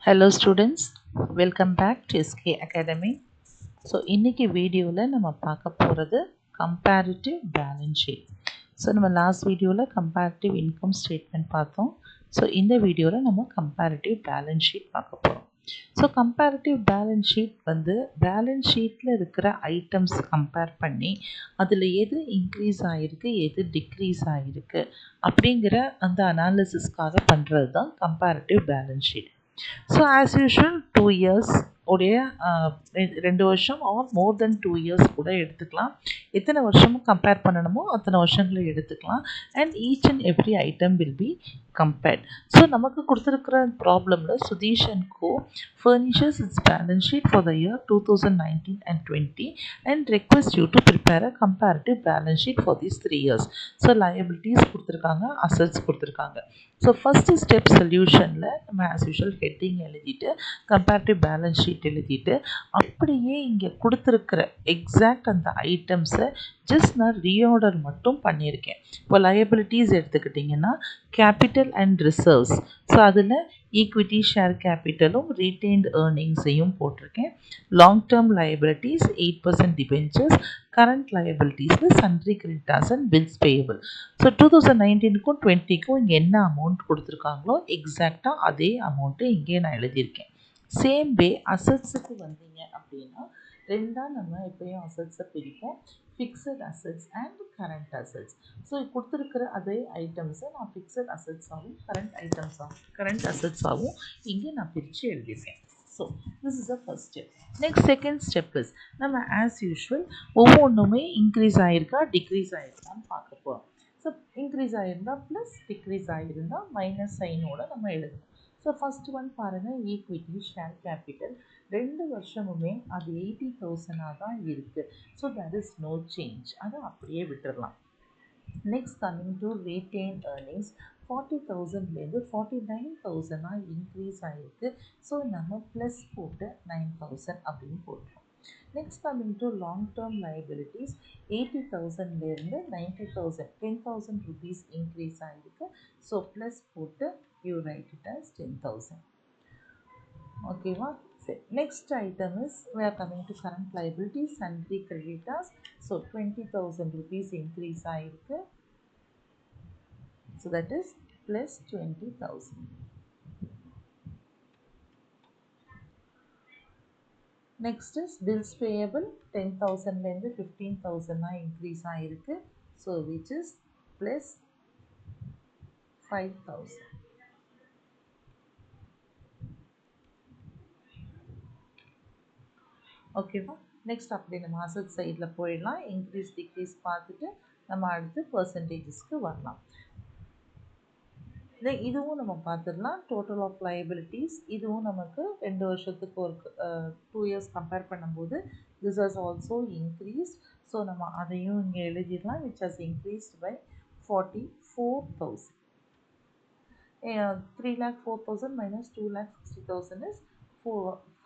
Hello students, welcome back to SK Academy. So இன்றைக்கி வீடியோவில் நம்ம பார்க்க போகிறது கம்பேரிட்டிவ் பேலன்ஸ் ஷீட். ஸோ நம்ம லாஸ்ட் வீடியோவில் கம்பேரிட்டிவ் இன்கம் ஸ்டேட்மெண்ட் பார்த்தோம். ஸோ இந்த வீடியோவில் நம்ம கம்பேரிட்டிவ் பேலன்ஸ் ஷீட் பார்க்க போகிறோம். So comparative balance sheet balance ஷீட்டில் இருக்கிற ஐட்டம்ஸ் கம்பேர் பண்ணி அதில் எது இன்க்ரீஸ் ஆகிருக்கு எது டிக்ரீஸ் ஆகிருக்கு அப்படிங்கிற அந்த அனாலிசிஸ்க்காக பண்ணுறது தான் comparative balance sheet. So as usual 2 years உடைய 2 வருஷம் ஆர் மோர் தென் 2 years கூட எடுத்துக்கலாம். எத்தனை வருஷமும் கம்பேர் பண்ணணுமோ அத்தனை வருஷங்களை எடுத்துக்கலாம். And each and every item will be compared. So நமக்கு கொடுத்துருக்கிற ப்ராப்ளமில் Sudheesh and co furnishes its balance sheet for the year 2019 and 20 and request you to prepare a comparative balance sheet for these 3 years. So liabilities கொடுத்துருக்காங்க, assets கொடுத்துருக்காங்க. So first step சொல்யூஷனில் நம்ம as usual heading எழுதிட்டு comparative balance sheet எழுதிட்டு அப்படியே இங்கே கொடுத்துருக்கிற exact அந்த ஐட்டம்ஸை just நான் ரீஆர்டர் மட்டும் பண்ணியிருக்கேன். இப்போ லயபிலிட்டிஸ் எடுத்துக்கிட்டிங்கன்னா கேபிட்டல் அண்ட் ரிசர்வ்ஸ், ஸோ அதில் ஈக்விட்டி ஷேர் கேபிட்டலும் ரீட்டெயின்ட் ஏர்னிங்ஸையும் போட்டிருக்கேன். Long term liabilities 8% debentures, current லயபிலிட்டிஸில் sundry creditors and bills payable. So 2019க்கும் 20க்கும் இங்கே என்ன அமௌண்ட் கொடுத்துருக்காங்களோ எக்ஸாக்டாக அதே அமௌண்ட்டு இங்கே நான் எழுதியிருக்கேன். சேம் வே அசட்ஸுக்கு வந்தீங்க அப்படின்னா ரெண்டாக நம்ம எப்போயும் அசட்ஸை பிரிப்போம், fixed assets and current assets. So கொடுத்துருக்கிற அதே ஐட்டம்ஸை நான் ஃபிக்ஸட் அசட்ஸாகவும் கரண்ட் அசட்ஸாகவும் இங்கே நான் பிரித்து எழுதிப்பேன். So this is the first step. Next second step is நம்ம ஆஸ் யூஷுவல் ஒவ்வொன்றுமே இன்க்ரீஸ் ஆகிருக்கா டிக்ரீஸ் ஆகிருக்கான்னு பார்க்க போகிறோம். ஸோ இன்க்ரீஸ் ஆகிருந்தால் ப்ளஸ், டிக்ரீஸ் ஆகிருந்தால் மைனஸ் சைனோட நம்ம எழுதணும். ஸோ ஃபஸ்ட் ஒன் பாருங்கள், ஈக்விட்டி ஷேர் கேபிட்டல் 2 வருஷமுமே அது 80,000 தான் இருக்குது. So that is no change, அதை அப்படியே விட்டுடலாம். Next coming to retain earnings 40,000லேருந்து 49,000 இன்க்ரீஸ் ஆகிருக்கு. ஸோ நம்ம ப்ளஸ் போட்டு 9,000 அப்படின்னு போட்டுருவோம். Next coming to long term liabilities 80,000லேருந்து 90,000 10,000 rupees இன்க்ரீஸ் ஆகிருக்கு. ஸோ ப்ளஸ் போட்டு you write it as 10,000. ஓகேவா? சரி, next item is we are coming to current liabilities sundry creditors. So 20,000 rupees increase ஆகிருக்கு. So that is plus 20,000. Next is bills payable 10,000லேருந்து 15,000 increase ஆகிருக்கு. So which is plus 5,000. ஓகேவா? Next அப்படி நம்ம asset சைடில் போயிடலாம். இன்க்ரீஸ் டிக்ரீஸ் பார்த்துட்டு நம்ம அடுத்து பர்சன்டேஜஸ்க்கு வரலாம். இதுவும் நம்ம பார்த்துடலாம். டோட்டல் ஆஃப் லயபிலிட்டிஸ் இதுவும் நமக்கு 2 வருஷத்துக்கு ஒரு 2 years கம்பேர் பண்ணும்போது this has also increase. So நம்ம அதையும் இங்கே எழுதிடலாம். Which has increased by 44,000. 3,04,000 minus 2,60,000 is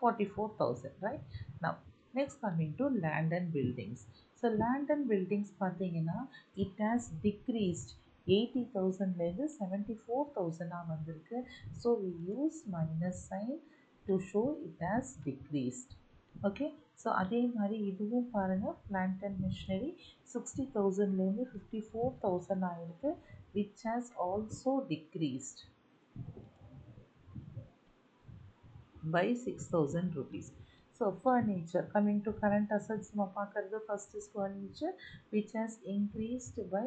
44,000, right? Now next coming to land and buildings. So land and buildings பார்த்தீங்கன்னா it has decreased 80,000லேருந்து 74,000 வந்திருக்கு. So we use minus sign to show it has decreased. Okay, so அதே மாதிரி இதுவும் பாருங்கள், plant and machinery 60,000லேருந்து 54,000 ஆகிருக்கு. which has also decreased by 6,000 rupees. So furniture, coming to current assets, நம்ம பார்க்குறது first is furniture which has increased by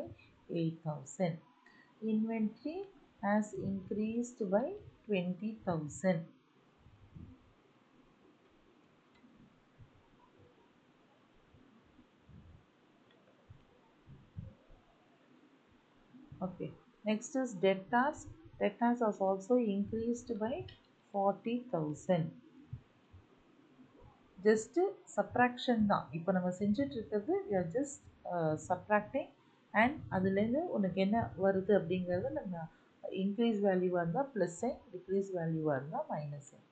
8,000. Inventory has increased by 20,000. Okay, next is debtors. Debtors has also increased by 40,000. Just subtraction தான் இப்போ நம்ம செஞ்சுட்டு இருக்கிறது. we are just subtracting and அதுலேருந்து உனக்கு என்ன வருது அப்படிங்கிறது நம்ம இன்க்ரீஸ் வேல்யூவாக இருந்தால் ப்ளஸ் சைன், டிக்ரீஸ் வேல்யூவாக இருந்தால் minus sign.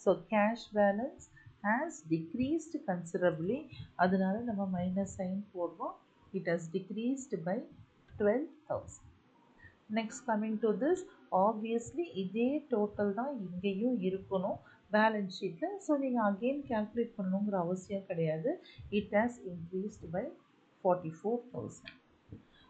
So cash balance has decreased considerably, அதனால நம்ம மைனஸ் சைன் போடுறோம். It has decreased by 12,000. Next coming to this, obviously இதே டோட்டல் தான் இங்கேயும் இருக்கணும் பேலன்ஸ் ஷீட்டில். ஸோ நீங்கள் அகெயின் கேல்குலேட் பண்ணணுங்கிற அவசியம் கிடையாது. It has increased by 44,000.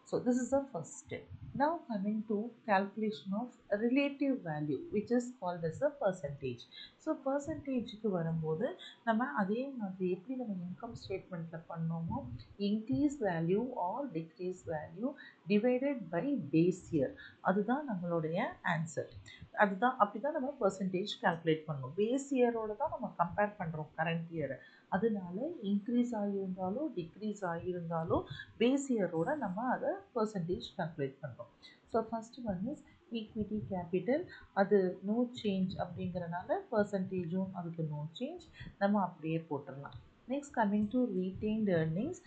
So this is the first step. Now coming to calculation of relative value, which is called as a percentage. So percentage க்கு வரும்போது நம்ம அதே மாதிரி எப்படி நம்ம income ஸ்டேட்மெண்ட்ல பண்ணோமோ increase value or decrease value divided by base year, அதுதான் நம்மளுடைய answer. அதுதான் அப்படிதான் நம்ம percentage கால்குலேட் பண்ணணும். பேஸ் இயரோட தான் நம்ம கம்பேர் பண்ணுறோம் கரண்ட் இயரை. அதனால இன்க்ரீஸ் ஆகியிருந்தாலும் டிக்ரீஸ் ஆகியிருந்தாலும் பேஸ் இயரோட நம்ம அதை பர்சன்டேஜ் கால்குலேட் பண்ணுறோம். So first one is equity capital, அது நோ சேஞ்ச் அப்படிங்கிறனால பர்சன்டேஜும் அதுக்கு நோ சேஞ்ச், நம்ம அப்படியே போட்டுடலாம். Next coming to retained earnings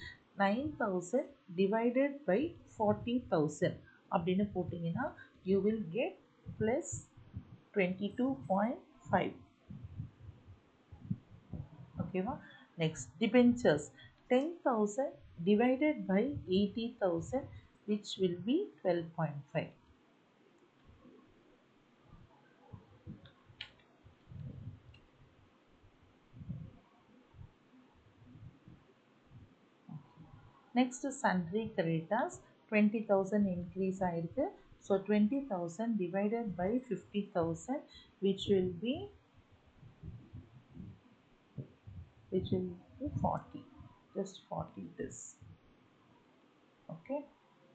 9,000 divided by 40,000 அப்படின்னு போட்டிங்கன்னா யூ வில் கெட் ப்ளஸ் 22.5. ஓகேவா? Next debentures 10,000 divided by 80,000, which will be 12.5. Next sundry creditors 20,000 increase ஆயிருக்கு. So 20,000 divided by 50,000, which will be 40. Just 40 this. Okay.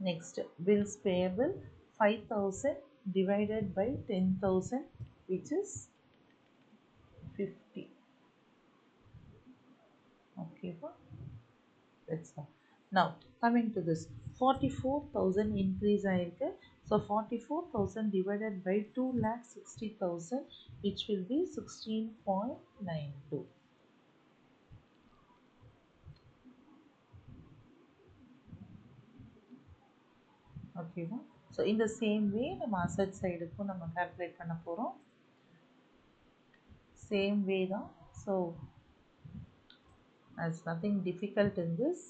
Next bills payable 5,000 divided by 10,000, which is 50. Okay, that's all. Now coming to this 44,000 increase ஆயிருக்கு. So 44,000 divided by 2,60,000, which will be 16.92. Okay, so in the same way நம்ம asset side க்கு நம்ம calculate பண்ண போறோம். Same way தான். So there's nothing difficult in this.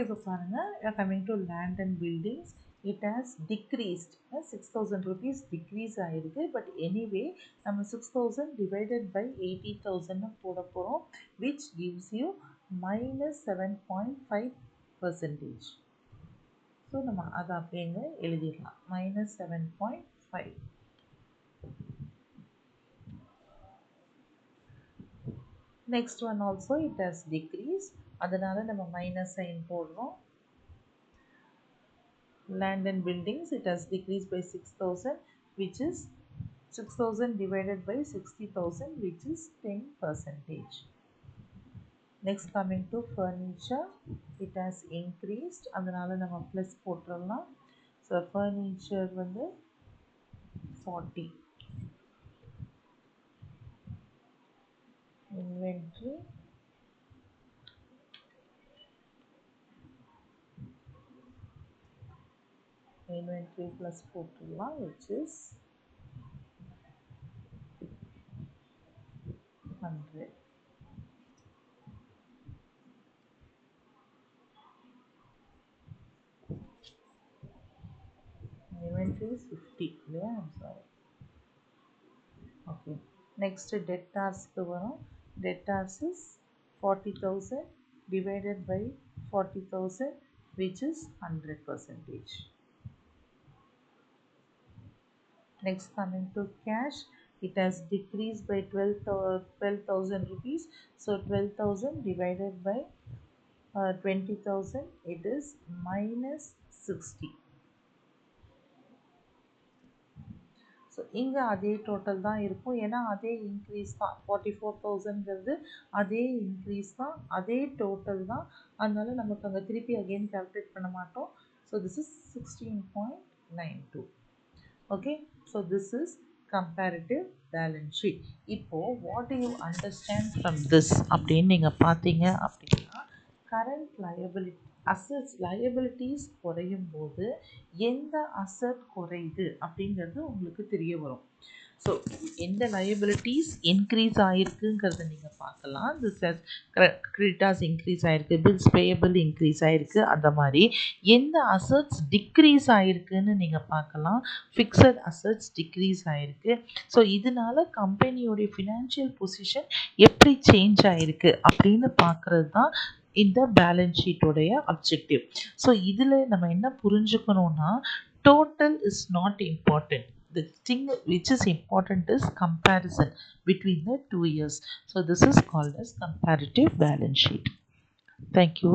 இப்போ பாருங்க, coming to land and buildings, it has decreased. 6,000 rupees decrease ஆயிருக்கு. But anyway நம்ம 6,000 divided by 80,000 போட போறோம், which gives you minus 7.5%. So நம்ம அதை அப்படிங்க எழுதிடலாம், minus 7.5. Next one also it has decreased, அதனால நம்ம minus sign போடுறோம். Land and buildings, it has decreased by 6,000, which is 6,000 divided by 60,000, which is 10%. Next coming to furniture, it has increased, அதனால நம்ம plus போட்டுறலாம். So furniture வந்து 40. Inventory plus போட்டுடலாம், which is 100. Inventory is 50. Yeah, I'm sorry. Okay. Next debtors க்கு வரும். Debtors is 40,000 divided by 40,000, which is 100%. Next coming to cash, it has decreased by 12,000 rupees. So 12,000 divided by 20,000, it is minus 60. So இங்கே அதே total தான் இருக்கும், ஏன்னா அதே increase தான். 44,000ங்கிறது அதே இன்க்ரீஸ் தான், அதே டோட்டல் தான். அதனால நமக்கு அங்கே திருப்பி அகெயின் கால்குலேட் பண்ண மாட்டோம். So this is 16.92. Okay, so this is comparative balance sheet. இப்போது what do you understand from this அப்படின்னு நீங்கள் பார்த்தீங்க அப்படின்னா, கரண்ட் லயபிலிட்டி அசட்ஸ் லயபிலிட்டிஸ் குறையும் போது எந்த அசட் குறையுது அப்படிங்கிறது உங்களுக்கு தெரிய வரும். ஸோ எந்த லயபிலிட்டிஸ் இன்க்ரீஸ் ஆகிருக்குங்கிறத நீங்கள் பார்க்கலாம். கிரெடிட்டார்ஸ் இன்க்ரீஸ் ஆகிருக்கு, பில்ஸ் பேயபிள் இன்க்ரீஸ் ஆகிருக்கு, அந்த மாதிரி எந்த அசட்ஸ் டிக்ரீஸ் ஆகிருக்குன்னு நீங்கள் பார்க்கலாம். ஃபிக்ஸட் அசட்ஸ் டிக்ரீஸ் ஆகிருக்கு. ஸோ இதனால கம்பெனியோடைய ஃபினான்ஷியல் பொசிஷன் எப்படி சேஞ்ச் ஆகிருக்கு அப்படின்னு பார்க்குறது தான் இந்த பேலன்ஸ் ஷீட்டோடைய அப்ஜெக்டிவ். ஸோ இதில் நம்ம என்ன புரிஞ்சுக்கணும்னா, total is not important. The thing which is important is comparison between the 2 years. So this is called as comparative balance sheet. Thank you.